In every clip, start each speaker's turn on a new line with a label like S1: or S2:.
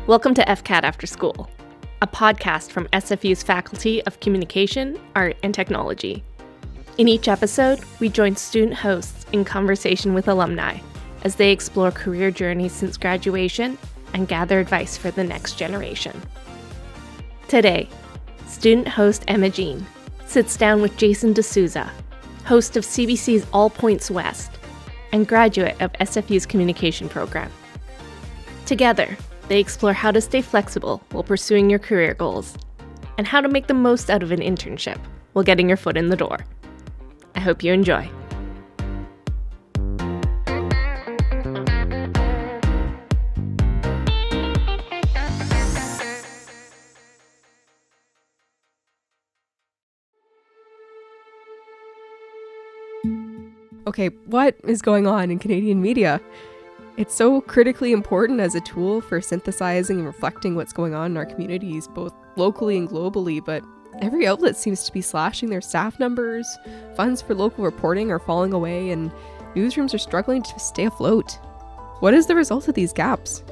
S1: Welcome to FCAT After School, a podcast from SFU's Faculty of Communication, Art, and Technology. In each episode, we join student hosts in conversation with alumni as they explore career journeys since graduation and gather advice for the next generation. Today, student host Emma Jean sits down with Jason D'Souza, host of CBC's All Points West and graduate of SFU's Communication program. Together, they explore how to stay flexible while pursuing your career goals and how to make the most out of an internship while getting your foot in the door. I hope you enjoy.
S2: Okay, what is going on in Canadian media? It's so critically important as a tool for synthesizing and reflecting what's going on in our communities, both locally and globally, but every outlet seems to be slashing their staff numbers, funds for local reporting are falling away, and newsrooms are struggling to stay afloat. What is the result of these gaps?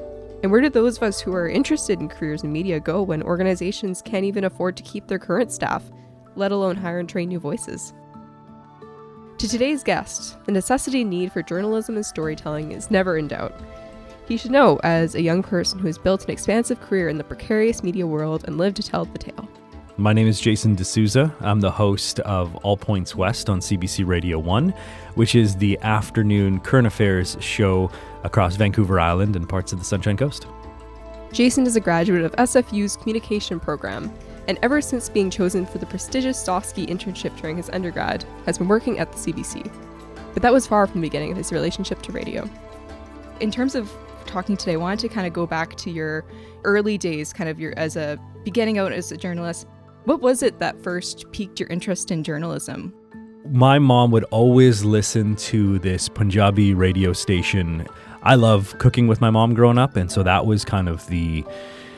S2: And where do those of us who are interested in careers in media go when organizations can't even afford to keep their current staff, let alone hire and train new voices? To today's guest, the necessity and need for journalism and storytelling is never in doubt. He should know as a young person who has built an expansive career in the precarious media world and lived to tell the tale.
S3: My name is Jason D'Souza. I'm the host of All Points West on CBC Radio 1, which is the afternoon current affairs show across Vancouver Island and parts of the Sunshine Coast.
S2: Jason is a graduate of SFU's Communication program, and ever since being chosen for the prestigious Zosky internship during his undergrad, has been working at the CBC. But that was far from the beginning of his relationship to radio. In terms of talking today, I wanted to kind of go back to your early days, kind of beginning out as a journalist. What was it that first piqued your interest in journalism?
S3: My mom would always listen to this Punjabi radio station. I love cooking with my mom growing up, and so that was kind of the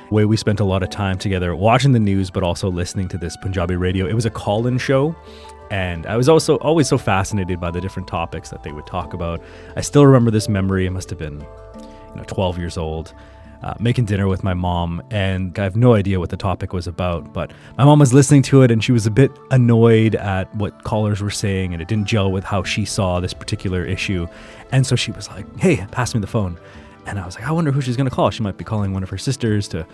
S3: way we spent a lot of time together watching the news, but also listening to this Punjabi radio. It was a call-in show, and I was also always so fascinated by the different topics that they would talk about. I still remember this memory. I must have been 12 years old, making dinner with my mom, and I have no idea what the topic was about, but my mom was listening to it, and she was a bit annoyed at what callers were saying, and it didn't gel with how she saw this particular issue, and so she was like, "Hey, pass me the phone." And I was like, I wonder who she's going to call. She might be calling one of her sisters to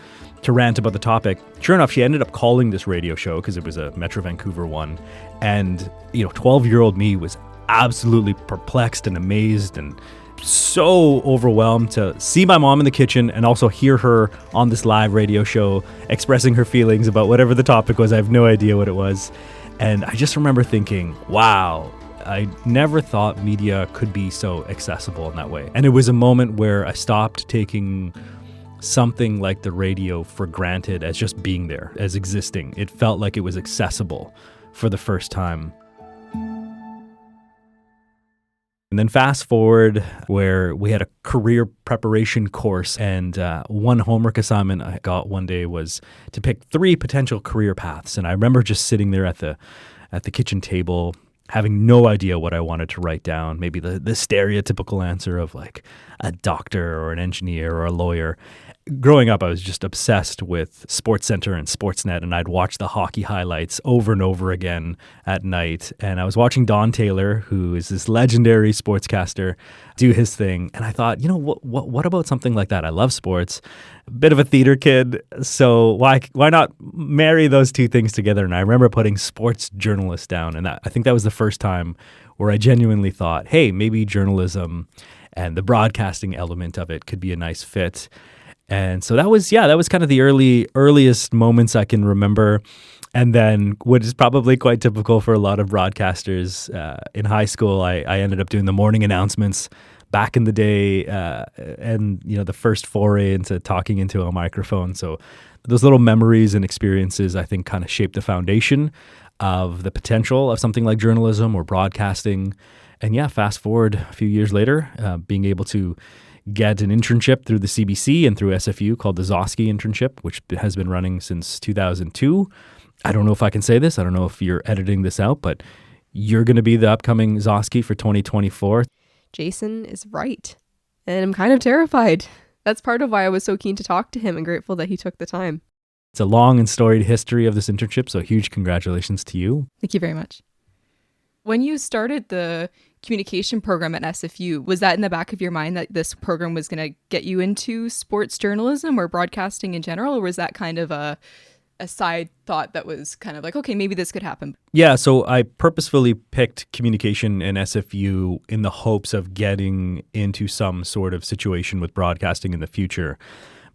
S3: rant about the topic. Sure enough, she ended up calling this radio show because it was a Metro Vancouver one. And, 12-year-old me was absolutely perplexed and amazed and so overwhelmed to see my mom in the kitchen and also hear her on this live radio show expressing her feelings about whatever the topic was. I have no idea what it was. And I just remember thinking, wow, I never thought media could be so accessible in that way. And it was a moment where I stopped taking something like the radio for granted as just being there, as existing. It felt like it was accessible for the first time. And then fast forward where we had a career preparation course, and one homework assignment I got one day was to pick 3 potential career paths. And I remember just sitting there at the kitchen table having no idea what I wanted to write down, maybe the stereotypical answer of like a doctor or an engineer or a lawyer. Growing up, I was just obsessed with SportsCenter and Sportsnet, and I'd watch the hockey highlights over and over again at night. And I was watching Don Taylor, who is this legendary sportscaster, do his thing. And I thought, what about something like that? I love sports, a bit of a theater kid, so why not marry those two things together? And I remember putting sports journalist down, and I think that was the first time where I genuinely thought, hey, maybe journalism and the broadcasting element of it could be a nice fit. And so that was kind of the earliest moments I can remember. And then what is probably quite typical for a lot of broadcasters in high school, I ended up doing the morning announcements back in the day, and the first foray into talking into a microphone. So those little memories and experiences, I think, kind of shaped the foundation of the potential of something like journalism or broadcasting. And fast forward a few years later, being able to get an internship through the CBC and through SFU called the Zosky internship, which has been running since 2002. I don't know if I can say this. I don't know if you're editing this out, but you're going to be the upcoming Zosky for 2024.
S2: Jason is right. And I'm kind of terrified. That's part of why I was so keen to talk to him and grateful that he took the time.
S3: It's a long and storied history of this internship, so huge congratulations to you.
S2: Thank you very much. When you started the communication program at SFU, was that in the back of your mind that this program was going to get you into sports journalism or broadcasting in general, or was that kind of a side thought that was kind of like, okay, maybe this could happen?
S3: Yeah, so I purposefully picked communication and SFU in the hopes of getting into some sort of situation with broadcasting in the future.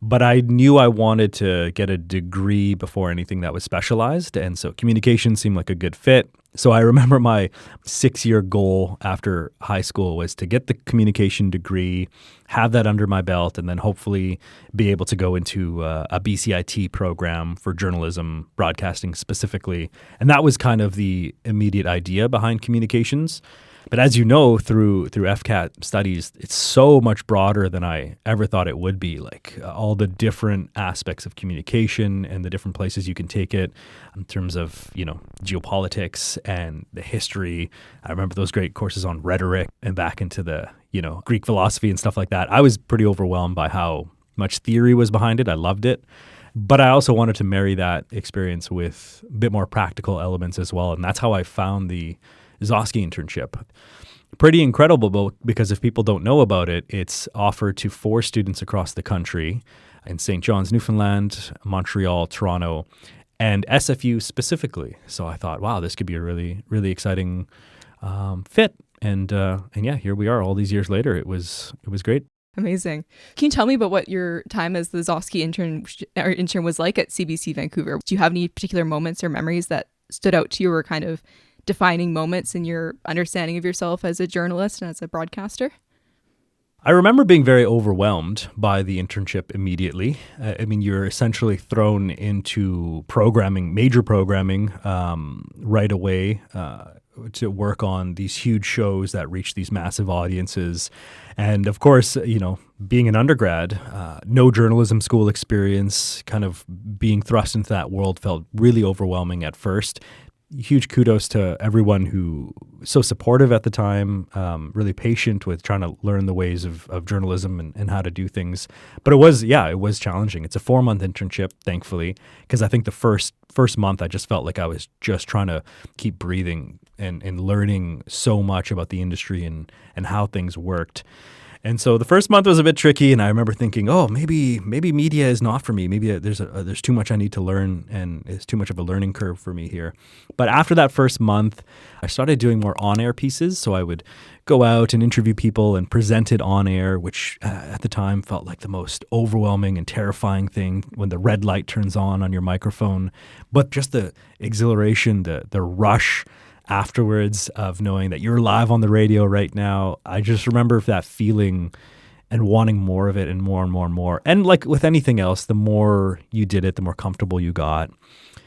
S3: But I knew I wanted to get a degree before anything that was specialized. And so communication seemed like a good fit. So I remember my 6-year goal after high school was to get the communication degree, have that under my belt, and then hopefully be able to go into a BCIT program for journalism, broadcasting specifically. And that was kind of the immediate idea behind communications. But as you know, through FCAT studies, it's so much broader than I ever thought it would be. Like all the different aspects of communication and the different places you can take it in terms of, geopolitics and the history. I remember those great courses on rhetoric and back into the, Greek philosophy and stuff like that. I was pretty overwhelmed by how much theory was behind it. I loved it. But I also wanted to marry that experience with a bit more practical elements as well. And that's how I found the Zosky internship. Pretty incredible, because if people don't know about it, it's offered to 4 students across the country in St. John's, Newfoundland, Montreal, Toronto, and SFU specifically. So I thought, wow, this could be a really, really exciting fit. And yeah, here we are all these years later. It was great.
S2: Amazing. Can you tell me about what your time as the Zosky intern was like at CBC Vancouver? Do you have any particular moments or memories that stood out to you or kind of defining moments in your understanding of yourself as a journalist and as a broadcaster?
S3: I remember being very overwhelmed by the internship immediately. You're essentially thrown into major programming right away to work on these huge shows that reach these massive audiences. And of course, being an undergrad, no journalism school experience, kind of being thrust into that world felt really overwhelming at first. Huge kudos to everyone who was so supportive at the time, really patient with trying to learn the ways of journalism and how to do things. But it was challenging. It's a 4-month internship, thankfully, because I think the first month I just felt like I was just trying to keep breathing and learning so much about the industry and how things worked. And so the first month was a bit tricky, and I remember thinking, oh, maybe media is not for me. Maybe there's too much I need to learn, and it's too much of a learning curve for me here. But after that first month, I started doing more on-air pieces. So I would go out and interview people and present it on air, which at the time felt like the most overwhelming and terrifying thing when the red light turns on your microphone. But just the exhilaration, the rush afterwards of knowing that you're live on the radio right now. I just remember that feeling and wanting more of it and more and more and more. And like with anything else, the more you did it, the more comfortable you got.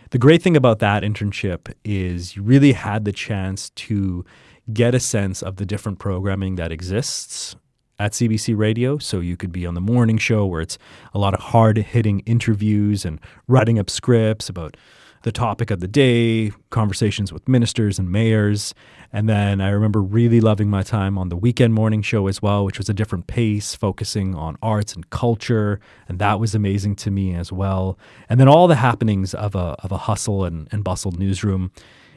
S3: The great thing about that internship is you really had the chance to get a sense of the different programming that exists at CBC Radio. So you could be on the morning show where it's a lot of hard-hitting interviews and writing up scripts about the topic of the day, conversations with ministers and mayors. And then I remember really loving my time on the weekend morning show as well, which was a different pace, focusing on arts and culture. And that was amazing to me as well. And then all the happenings of a hustle and bustle newsroom.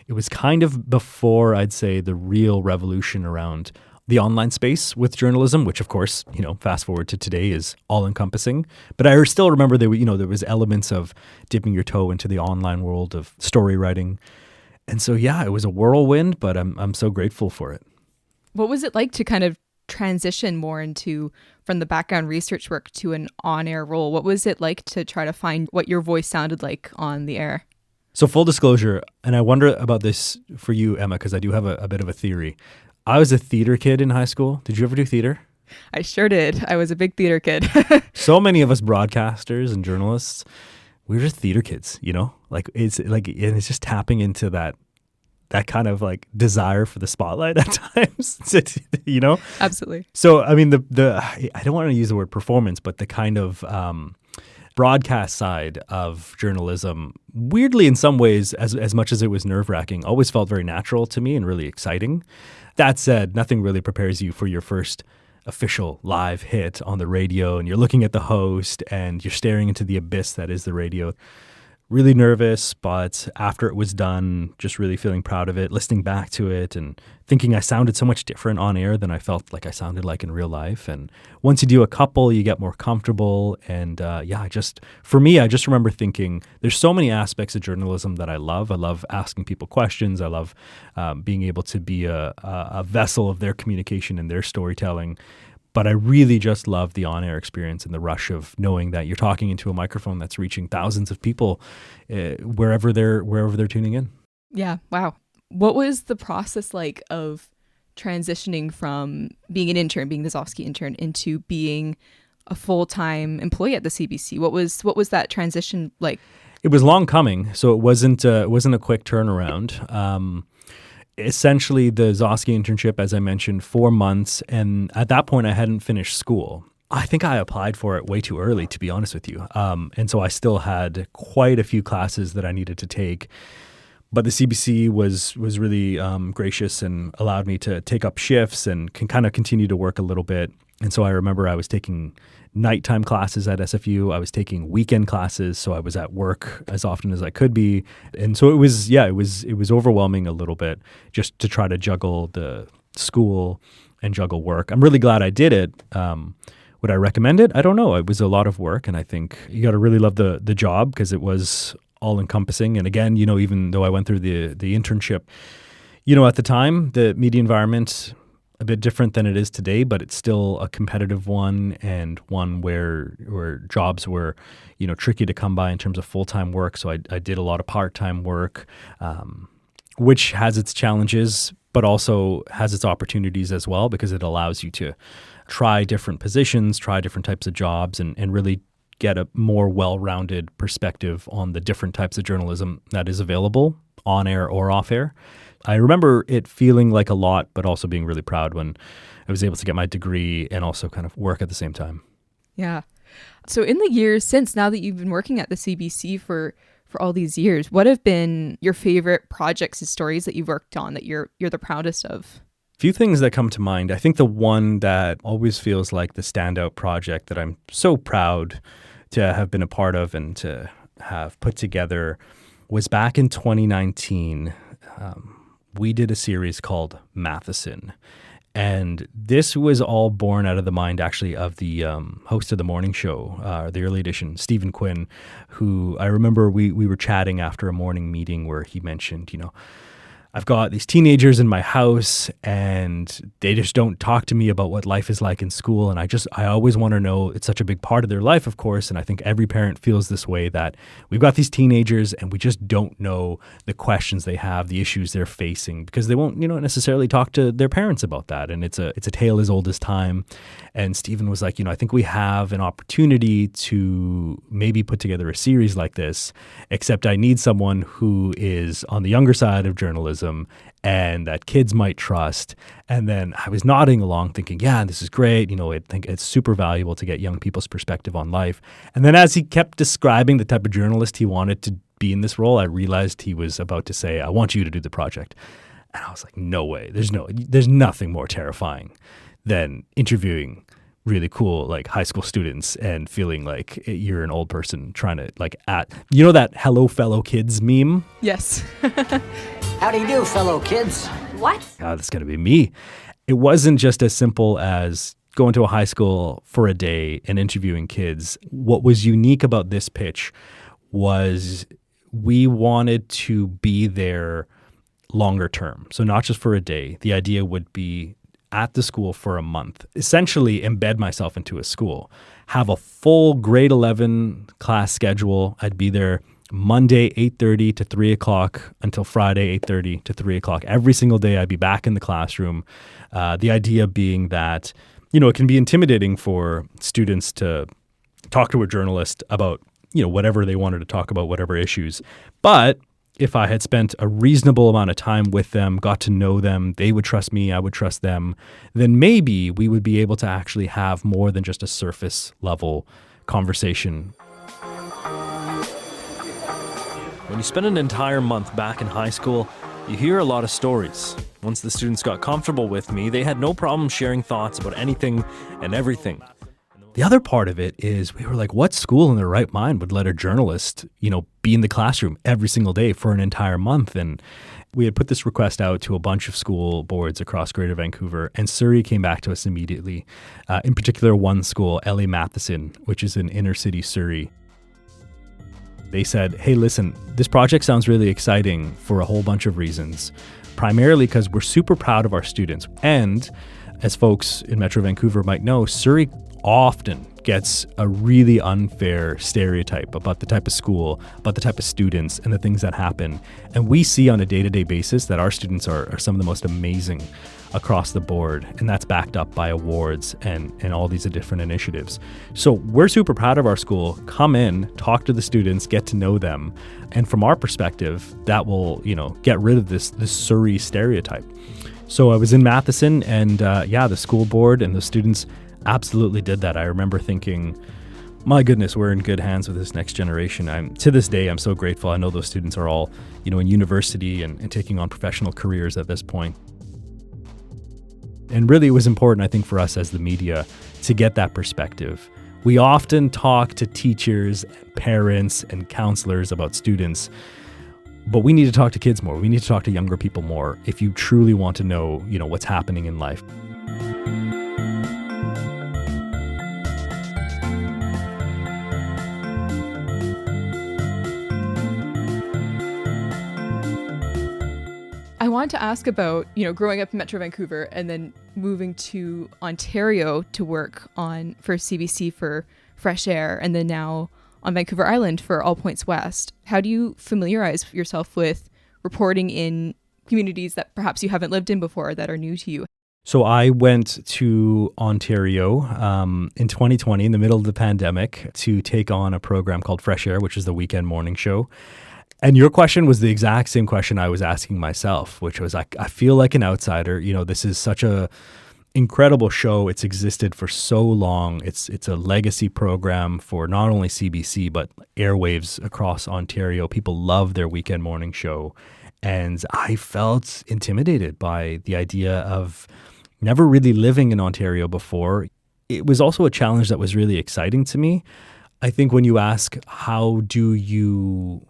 S3: It was kind of before, I'd say, the real revolution around the online space with journalism, which of course, fast forward to today is all encompassing. But I still remember there was elements of dipping your toe into the online world of story writing. And so, yeah, it was a whirlwind, but I'm so grateful for it.
S2: What was it like to kind of transition more from the background research work to an on-air role? What was it like to try to find what your voice sounded like on the air?
S3: So full disclosure, and I wonder about this for you, Emma, because I do have a bit of a theory. I was a theater kid in high school. Did you ever do theater?
S2: I sure did. I was a big theater kid.
S3: So many of us broadcasters and journalists, we were just theater kids, it's just tapping into that kind of like desire for the spotlight at times,
S2: Absolutely.
S3: So, I mean, I don't want to use the word performance, but the kind of broadcast side of journalism, weirdly in some ways, as much as it was nerve-wracking, always felt very natural to me and really exciting. That said, nothing really prepares you for your first official live hit on the radio, and you're looking at the host and you're staring into the abyss that is the radio. Really nervous, but after it was done, just really feeling proud of it, listening back to it and thinking I sounded so much different on air than I felt like I sounded like in real life. And once you do a couple, you get more comfortable. And for me, I just remember thinking there's so many aspects of journalism that I love. I love asking people questions. I love being able to be a vessel of their communication and their storytelling. But I really just love the on-air experience and the rush of knowing that you're talking into a microphone that's reaching thousands of people wherever they're tuning in.
S2: Yeah. Wow. What was the process like of transitioning from being an intern, being the Zofsky intern, into being a full-time employee at the CBC? What was that transition like?
S3: It was long coming, so it wasn't a quick turnaround. Essentially, the Zofsky internship, as I mentioned, 4 months. And at that point, I hadn't finished school. I think I applied for it way too early, to be honest with you. And so I still had quite a few classes that I needed to take. But the CBC was really gracious and allowed me to take up shifts and can kind of continue to work a little bit. And so I remember I was taking nighttime classes at SFU. I was taking weekend classes, so I was at work as often as I could be. And so it was overwhelming a little bit just to try to juggle the school and juggle work. I'm really glad I did it. Would I recommend it? I don't know. It was a lot of work, and I think you got to really love the job because it was all encompassing. And again, even though I went through the internship, at the time, the media environment, a bit different than it is today, but it's still a competitive one and one where jobs were, tricky to come by in terms of full-time work. So I did a lot of part-time work, which has its challenges, but also has its opportunities as well, because it allows you to try different positions, try different types of jobs, and really get a more well-rounded perspective on the different types of journalism that is available on air or off air. I remember it feeling like a lot, but also being really proud when I was able to get my degree and also kind of work at the same time.
S2: Yeah. So in the years since, now that you've been working at the CBC for all these years, what have been your favorite projects and stories that you've worked on that you're the proudest of?
S3: Few things that come to mind. I think the one that always feels like the standout project that I'm so proud to have been a part of and to have put together was back in 2019. We did a series called Matheson. And this was all born out of the mind, actually, of the host of the morning show, the early edition, Stephen Quinn, who I remember we were chatting after a morning meeting where he mentioned, I've got these teenagers in my house and they just don't talk to me about what life is like in school. And I always want to know, it's such a big part of their life, of course. And I think every parent feels this way, that we've got these teenagers and we just don't know the questions they have, the issues they're facing, because they won't, necessarily talk to their parents about that. And it's a tale as old as time. And Stephen was like, I think we have an opportunity to maybe put together a series like this, except I need someone who is on the younger side of journalism and that kids might trust. And then I was nodding along thinking, yeah, this is great. I think it's super valuable to get young people's perspective on life. And then as he kept describing the type of journalist he wanted to be in this role, I realized he was about to say, I want you to do the project. And I was like, no way. There's nothing more terrifying than interviewing really cool high school students and feeling like you're an old person trying to that hello fellow kids meme?
S2: Yes.
S4: How do you do, fellow kids?
S1: What?
S3: Oh, that's going to be me. It wasn't just as simple as going to a high school for a day and interviewing kids. What was unique about this pitch was we wanted to be there longer term. So not just for a day. The idea would be at the school for a month, essentially embed myself into a school, have a full grade 11 class schedule. I'd be there Monday, 8:30 to 3 o'clock until Friday, 8:30 to 3 o'clock. Every single day I'd be back in the classroom. The idea being that, it can be intimidating for students to talk to a journalist about, whatever they wanted to talk about, whatever issues. But if I had spent a reasonable amount of time with them, got to know them, they would trust me, I would trust them, then maybe we would be able to actually have more than just a surface level conversation.
S5: When you spend an entire month back in high school, You hear a lot of stories. Once the students got comfortable with me, they had no problem sharing thoughts about anything and everything.
S3: The other part of it is we were like, what school in their right mind would let a journalist, be in the classroom every single day for an entire month? And we had put this request out to a bunch of school boards across Greater Vancouver, and Surrey came back to us immediately. In particular, one school, L.A. Matheson, which is in inner city Surrey. They said, hey, listen, this project sounds really exciting for a whole bunch of reasons, primarily because we're super proud of our students. And as folks in Metro Vancouver might know, Surrey often gets a really unfair stereotype about the type of school, about the type of students, and the things that happen. And we see on a day-to-day basis that our students are some of the most amazing across the board, and that's backed up by awards and all these different initiatives. So we're super proud of our school. Come in, talk to the students, get to know them, and from our perspective, that will, get rid of this Surrey stereotype. So I was in Matheson, and the school board and the students absolutely did that. I remember thinking, my goodness, we're in good hands with this next generation. To this day, I'm so grateful. I know those students are all, in university and taking on professional careers at this point. And really, it was important, I think, for us as the media to get that perspective. We often talk to teachers, parents, and counselors about students, but we need to talk to kids more. We need to talk to younger people more if you truly want to know, what's happening in life.
S2: I want to ask about, growing up in Metro Vancouver and then moving to Ontario to work for CBC for Fresh Air, and then now on Vancouver Island for All Points West. How do you familiarize yourself with reporting in communities that perhaps you haven't lived in before that are new to you?
S3: So I went to Ontario in 2020, in the middle of the pandemic, to take on a program called Fresh Air, which is the weekend morning show. And your question was the exact same question I was asking myself, which was, I feel like an outsider. This is such a incredible show. It's existed for so long. It's a legacy program for not only CBC, but airwaves across Ontario. People love their weekend morning show. And I felt intimidated by the idea of never really living in Ontario before. It was also a challenge that was really exciting to me. I think when you ask, how do you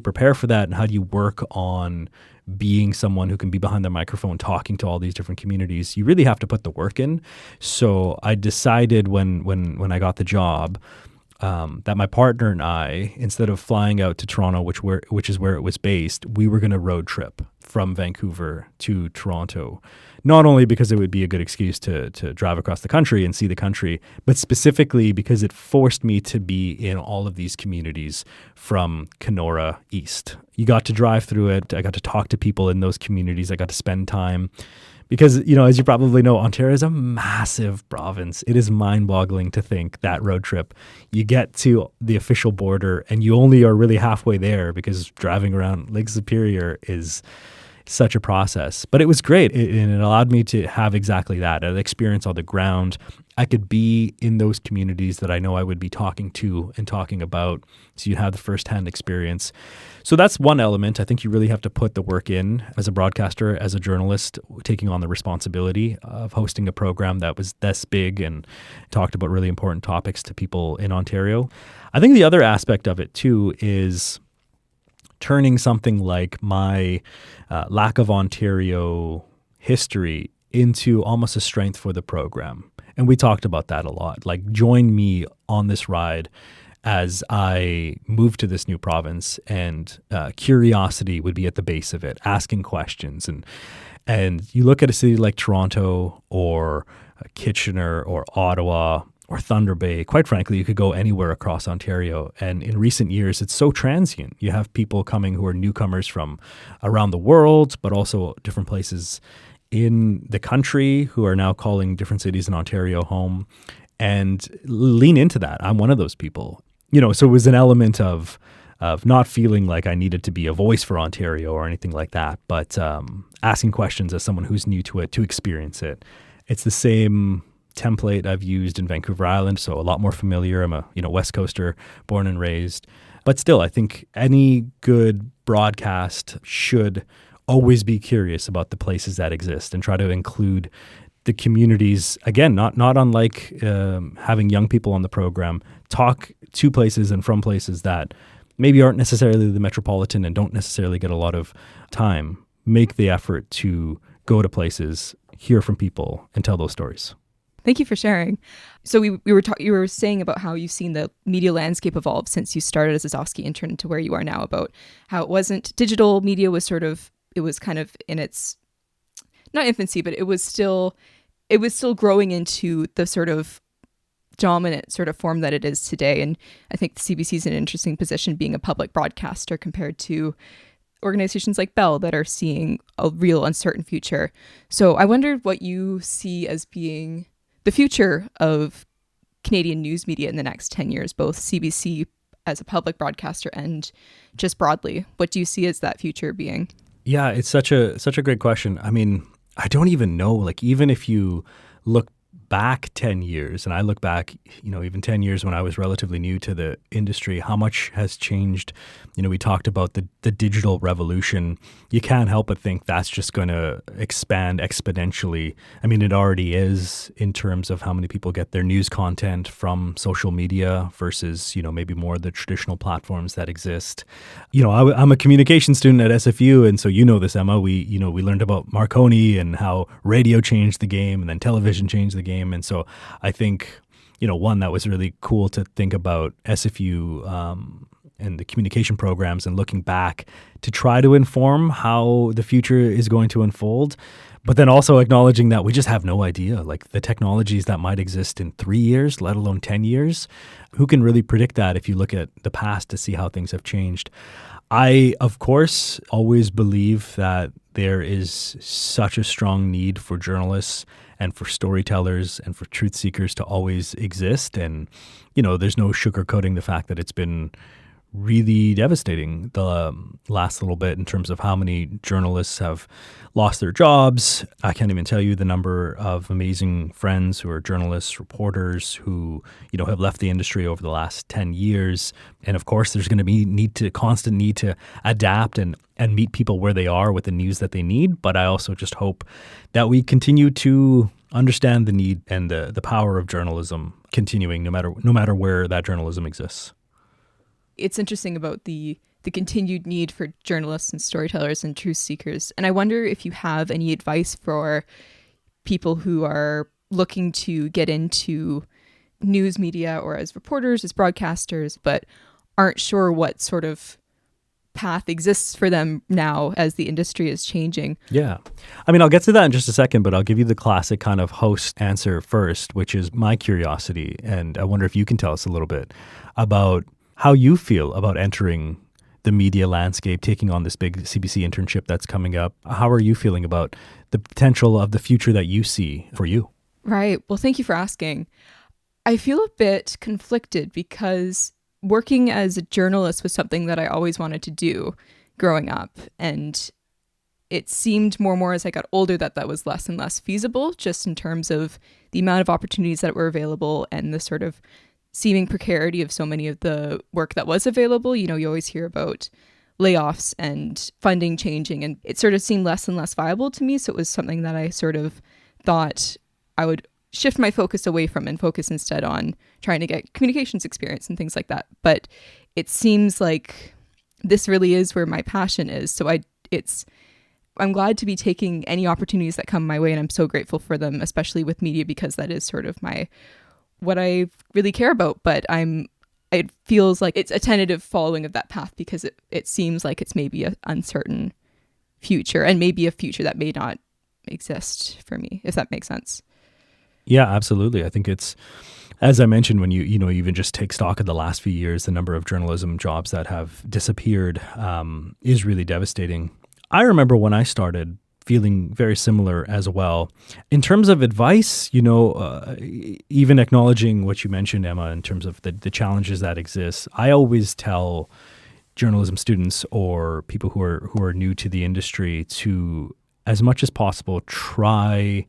S3: prepare for that, and how do you work on being someone who can be behind the microphone talking to all these different communities, you really have to put the work in. So I decided when I got the job that my partner and I, instead of flying out to Toronto, which is where it was based, we were going to road trip from Vancouver to Toronto. Not only because it would be a good excuse to drive across the country and see the country, but specifically because it forced me to be in all of these communities from Kenora east. You got to drive through it. I got to talk to people in those communities. I got to spend time. Because, as you probably know, Ontario is a massive province. It is mind-boggling to think that road trip, you get to the official border and you only are really halfway there, because driving around Lake Superior is such a process. But it was great. And it allowed me to have exactly that, an experience on the ground. I could be in those communities that I know I would be talking to and talking about. So you have the firsthand experience. So that's one element. I think you really have to put the work in as a broadcaster, as a journalist, taking on the responsibility of hosting a program that was this big and talked about really important topics to people in Ontario. I think the other aspect of it too is turning something like my lack of Ontario history into almost a strength for the program. And we talked about that a lot. Like, join me on this ride as I move to this new province, and curiosity would be at the base of it, asking questions. And you look at a city like Toronto or Kitchener or Ottawa or Thunder Bay, quite frankly, you could go anywhere across Ontario. And in recent years, it's so transient. You have people coming who are newcomers from around the world, but also different places in the country who are now calling different cities in Ontario home, and lean into that. I'm one of those people. So it was an element of not feeling like I needed to be a voice for Ontario or anything like that, but asking questions as someone who's new to it, to experience it. It's the same template I've used in Vancouver Island, so a lot more familiar. I'm a West Coaster, born and raised. But still, I think any good broadcast should always be curious about the places that exist and try to include the communities. Again, not unlike having young people on the program, talk to places and from places that maybe aren't necessarily the metropolitan and don't necessarily get a lot of time. Make the effort to go to places, hear from people, and tell those stories.
S2: Thank you for sharing. So you were saying about how you've seen the media landscape evolve since you started as a Zofsky intern to where you are now, about how it wasn't digital media was it was kind of in its, not infancy, but it was still growing into the sort of dominant sort of form that it is today. And I think the CBC is in an interesting position being a public broadcaster compared to organizations like Bell that are seeing a real uncertain future. So I wondered what you see as being the future of Canadian news media in the next 10 years, both CBC as a public broadcaster and just broadly. What do you see as that future being?
S3: Yeah, it's such a great question. I mean, I don't even know, like, even if you look back 10 years, and I look back, even 10 years when I was relatively new to the industry, how much has changed. We talked about the digital revolution. You can't help but think that's just going to expand exponentially. I mean, it already is in terms of how many people get their news content from social media versus, maybe more of the traditional platforms that exist. I'm a communication student at SFU, and so this, Emma, we learned about Marconi and how radio changed the game and then television changed the game. And so I think, one, that was really cool to think about SFU and the communication programs and looking back to try to inform how the future is going to unfold. But then also acknowledging that we just have no idea, like the technologies that might exist in 3 years, let alone 10 years. Who can really predict that if you look at the past to see how things have changed? I, of course, always believe that there is such a strong need for journalists and for storytellers and for truth seekers to always exist. And, there's no sugarcoating the fact that it's been really devastating the last little bit in terms of how many journalists have lost their jobs. I can't even tell you the number of amazing friends who are journalists, reporters who, have left the industry over the last 10 years. And of course, there's going to be constant need to adapt and meet people where they are with the news that they need. But I also just hope that we continue to understand the need and the power of journalism continuing no matter where that journalism exists.
S2: It's interesting about the continued need for journalists and storytellers and truth seekers. And I wonder if you have any advice for people who are looking to get into news media or as reporters, as broadcasters, but aren't sure what sort of path exists for them now as the industry is changing.
S3: Yeah. I mean, I'll get to that in just a second, but I'll give you the classic kind of host answer first, which is my curiosity. And I wonder if you can tell us a little bit about how you feel about entering the media landscape, taking on this big CBC internship that's coming up. How are you feeling about the potential of the future that you see for you?
S2: Right. Well, thank you for asking. I feel a bit conflicted because working as a journalist was something that I always wanted to do growing up. And it seemed more and more as I got older that was less and less feasible, just in terms of the amount of opportunities that were available and the sort of seeming precarity of so many of the work that was available. You always hear about layoffs and funding changing, and it sort of seemed less and less viable to me. So it was something that I sort of thought I would shift my focus away from and focus instead on trying to get communications experience and things like that. But it seems like this really is where my passion is. So I'm glad to be taking any opportunities that come my way, and I'm so grateful for them, especially with media, because that is sort of what I really care about. But it feels like it's a tentative following of that path because it seems like it's maybe an uncertain future, and maybe a future that may not exist for me, if that makes sense.
S3: Yeah, absolutely. I think it's, as I mentioned, when you even just take stock of the last few years, the number of journalism jobs that have disappeared is really devastating. I remember when I started feeling very similar as well. In terms of advice, even acknowledging what you mentioned, Emma, in terms of the challenges that exist, I always tell journalism students or people who are new to the industry to, as much as possible, try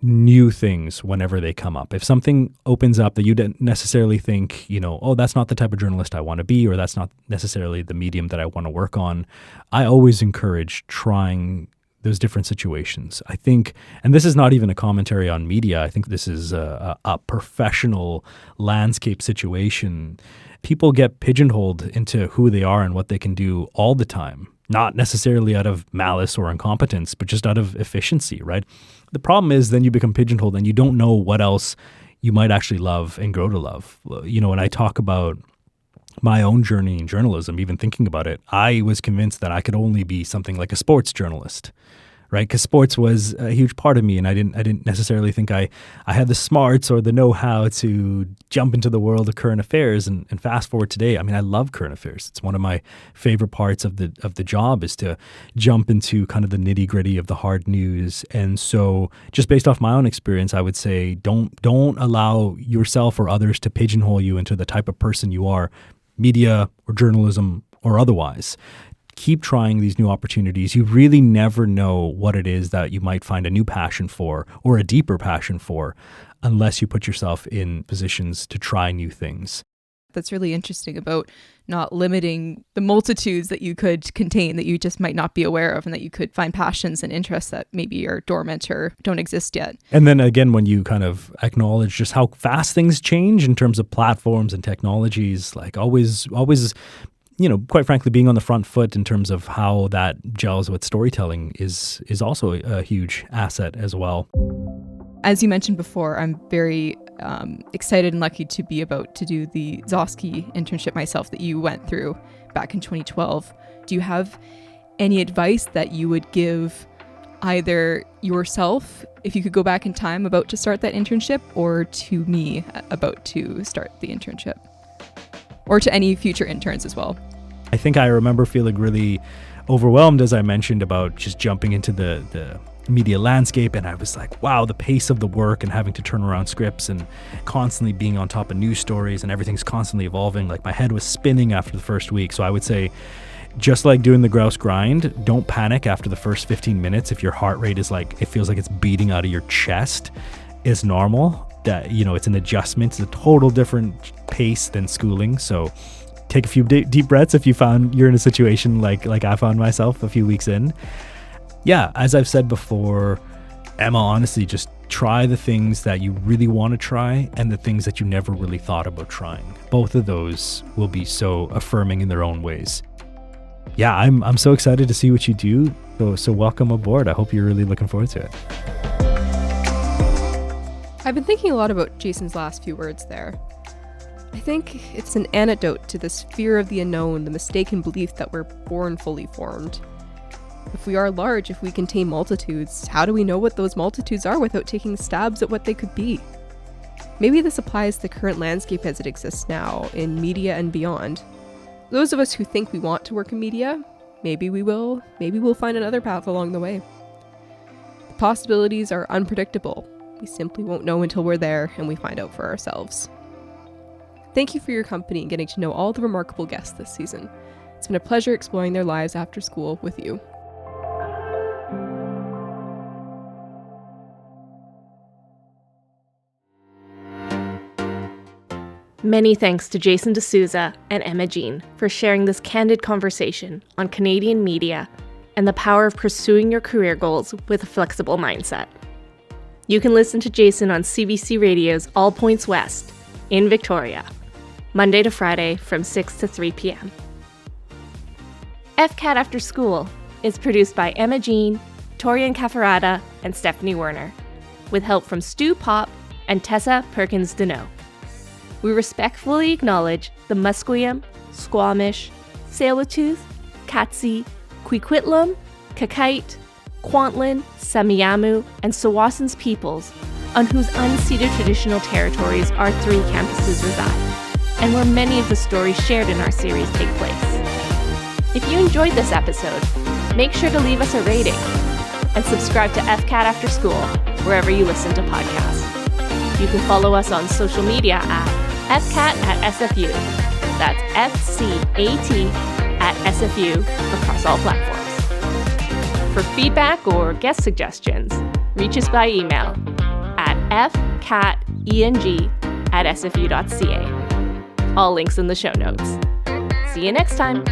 S3: new things whenever they come up. If something opens up that you didn't necessarily think, oh, that's not the type of journalist I want to be, or that's not necessarily the medium that I want to work on, I always encourage trying those different situations. I think, and this is not even a commentary on media, I think this is a professional landscape situation. People get pigeonholed into who they are and what they can do all the time, not necessarily out of malice or incompetence, but just out of efficiency, right? The problem is then you become pigeonholed and you don't know what else you might actually love and grow to love. When I talk about my own journey in journalism, even thinking about it, I was convinced that I could only be something like a sports journalist, right? Because sports was a huge part of me, and I didn't necessarily think I had the smarts or the know-how to jump into the world of current affairs. And fast forward today, I love current affairs. It's one of my favorite parts of the job, is to jump into kind of the nitty-gritty of the hard news. And so, just based off my own experience, I would say don't allow yourself or others to pigeonhole you into the type of person you are, media or journalism or otherwise. Keep trying these new opportunities. You really never know what it is that you might find a new passion for or a deeper passion for unless you put yourself in positions to try new things.
S2: That's really interesting about not limiting the multitudes that you could contain, that you just might not be aware of, and that you could find passions and interests that maybe are dormant or don't exist yet.
S3: And then again, when you kind of acknowledge just how fast things change in terms of platforms and technologies, like always, quite frankly, being on the front foot in terms of how that gels with storytelling is also a huge asset as well.
S2: As you mentioned before, I'm very excited and lucky to be about to do the Zosky internship myself that you went through back in 2012. Do you have any advice that you would give either yourself, if you could go back in time about to start that internship, or to me about to start the internship? Or to any future interns as well?
S3: I think I remember feeling really overwhelmed, as I mentioned, about just jumping into the media landscape, and I was like, wow, the pace of the work and having to turn around scripts and constantly being on top of news stories and everything's constantly evolving. Like, my head was spinning after the first week. So I would say, just like doing the grouse grind, don't panic after the first 15 minutes. If your heart rate is it feels like it's beating out of your chest, it's normal. That, it's an adjustment. It's a total different pace than schooling. So take a few deep breaths if you're in a situation like I found myself a few weeks in. Yeah, as I've said before, Emma, honestly, just try the things that you really want to try and the things that you never really thought about trying. Both of those will be so affirming in their own ways. Yeah, I'm so excited to see what you do. So welcome aboard. I hope you're really looking forward to it.
S2: I've been thinking a lot about Jason's last few words there. I think it's an antidote to this fear of the unknown, the mistaken belief that we're born fully formed. If we are large, if we contain multitudes, how do we know what those multitudes are without taking stabs at what they could be? Maybe this applies to the current landscape as it exists now, in media and beyond. Those of us who think we want to work in media, maybe we will, maybe we'll find another path along the way. The possibilities are unpredictable. We simply won't know until we're there and we find out for ourselves. Thank you for your company and getting to know all the remarkable guests this season. It's been a pleasure exploring their lives after school with you.
S1: Many thanks to Jason D'Souza and Emma Jean for sharing this candid conversation on Canadian media and the power of pursuing your career goals with a flexible mindset. You can listen to Jason on CBC Radio's All Points West in Victoria, Monday to Friday from 6 to 3 p.m. FCAT After School is produced by Emma Jean, Torian Caffarata, and Stephanie Werner, with help from Stu Pop and Tessa Perkins-Deneau. We respectfully acknowledge the Musqueam, Squamish, Tsleil-Waututh, Katzie, Coquitlam, Kakite, Kwantlen, Semiahmoo, and Tsawwassen peoples on whose unceded traditional territories our 3 campuses reside, and where many of the stories shared in our series take place. If you enjoyed this episode, make sure to leave us a rating and subscribe to FCAT After School wherever you listen to podcasts. You can follow us on social media at FCAT at SFU. That's FCAT at SFU across all platforms. For feedback or guest suggestions, reach us by email FCAT@sfu.ca. All links in the show notes. See you next time.